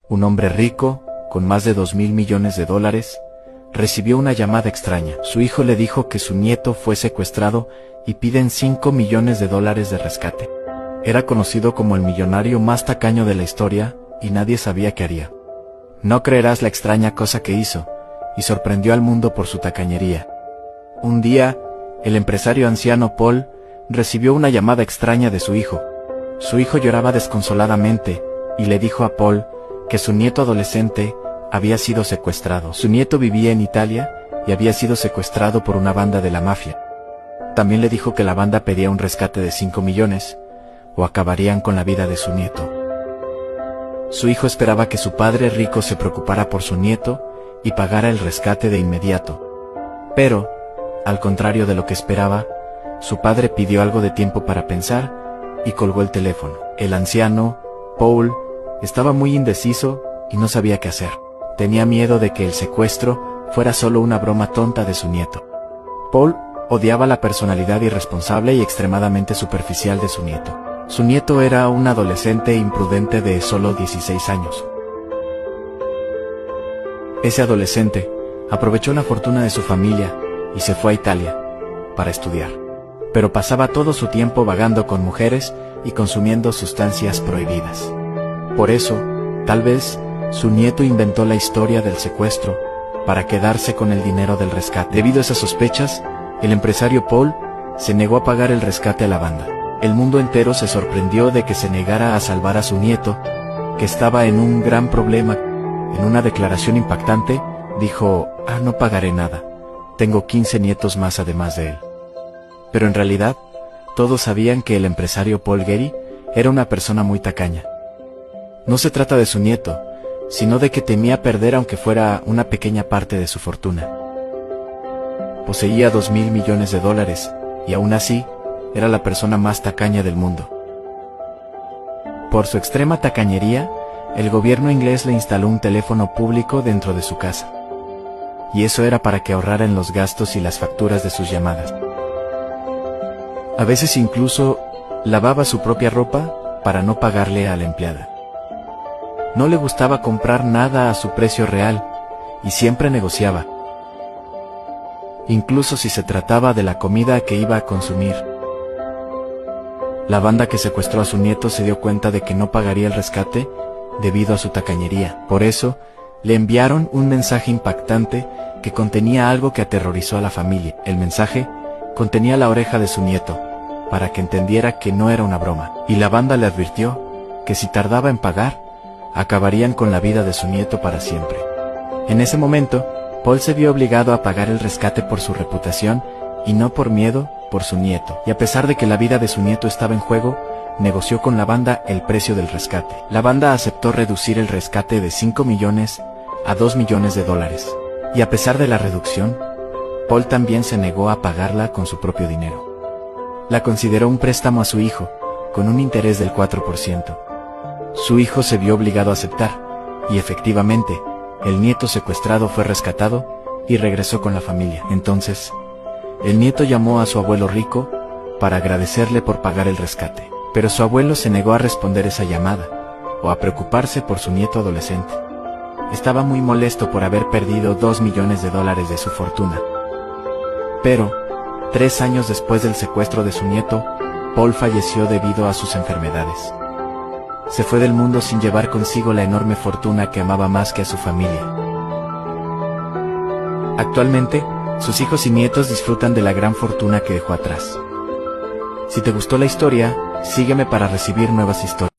Un hombre rico, con más de 2.000 millones de dólares, recibió una llamada extraña. Su hijo le dijo que su nieto fue secuestrado y piden 5 millones de dólares de rescate. Era conocido como el millonario más tacaño de la historia y nadie sabía qué haría. No creerás la extraña cosa que hizo, y sorprendió al mundo por su tacañería. Un día, el empresario anciano Paul recibió una llamada extraña de su hijo. Su hijo lloraba desconsoladamente y le dijo a Paul que su nieto adolescente había sido secuestrado. Su nieto vivía en Italia y había sido secuestrado por una banda de la mafia. También le dijo que la banda pedía un rescate de 5 millones o acabarían con la vida de su nieto. Su hijo esperaba que su padre rico se preocupara por su nieto y pagara el rescate de inmediato. Pero, al contrario de lo que esperaba, su padre pidió algo de tiempo para pensar y colgó el teléfono. El anciano, Paul, estaba muy indeciso y no sabía qué hacer. Tenía miedo de que el secuestro fuera solo una broma tonta de su nieto. Paul odiaba la personalidad irresponsable y extremadamente superficial de su nieto. Su nieto era un adolescente imprudente de solo 16 años. Ese adolescente aprovechó la fortuna de su familia y se fue a Italia para estudiar. Pero pasaba todo su tiempo vagando con mujeres y consumiendo sustancias prohibidas. Por eso, tal vez, su nieto inventó la historia del secuestro para quedarse con el dinero del rescate. Debido a esas sospechas, el empresario Paul se negó a pagar el rescate a la banda. El mundo entero se sorprendió de que se negara a salvar a su nieto, que estaba en un gran problema. En una declaración impactante, dijo: no pagaré nada. Tengo 15 nietos más además de él. Pero en realidad, todos sabían que el empresario Paul Getty era una persona muy tacaña. No se trata de su nieto, sino de que temía perder aunque fuera una pequeña parte de su fortuna. Poseía 2.000 millones de dólares, y aún así, era la persona más tacaña del mundo. Por su extrema tacañería, el gobierno inglés le instaló un teléfono público dentro de su casa. Y eso era para que ahorrara en los gastos y las facturas de sus llamadas. A veces incluso lavaba su propia ropa para no pagarle a la empleada. No le gustaba comprar nada a su precio real y siempre negociaba, incluso si se trataba de la comida que iba a consumir. La banda que secuestró a su nieto se dio cuenta de que no pagaría el rescate debido a su tacañería. Por eso, le enviaron un mensaje impactante que contenía algo que aterrorizó a la familia. El mensaje contenía la oreja de su nieto, para que entendiera que no era una broma. Y la banda le advirtió que si tardaba en pagar, acabarían con la vida de su nieto para siempre. En ese momento, Paul se vio obligado a pagar el rescate por su reputación y no por miedo por su nieto. Y a pesar de que la vida de su nieto estaba en juego, negoció con la banda el precio del rescate. La banda aceptó reducir el rescate de 5 millones a 2 millones de dólares. Y a pesar de la reducción, Paul también se negó a pagarla con su propio dinero. La consideró un préstamo a su hijo, con un interés del 4%. Su hijo se vio obligado a aceptar, y efectivamente, el nieto secuestrado fue rescatado y regresó con la familia. Entonces, el nieto llamó a su abuelo rico para agradecerle por pagar el rescate. Pero su abuelo se negó a responder esa llamada, o a preocuparse por su nieto adolescente. Estaba muy molesto por haber perdido 2 millones de dólares de su fortuna. Pero, 3 años después del secuestro de su nieto, Paul falleció debido a sus enfermedades. Se fue del mundo sin llevar consigo la enorme fortuna que amaba más que a su familia. Actualmente, sus hijos y nietos disfrutan de la gran fortuna que dejó atrás. Si te gustó la historia, sígueme para recibir nuevas historias.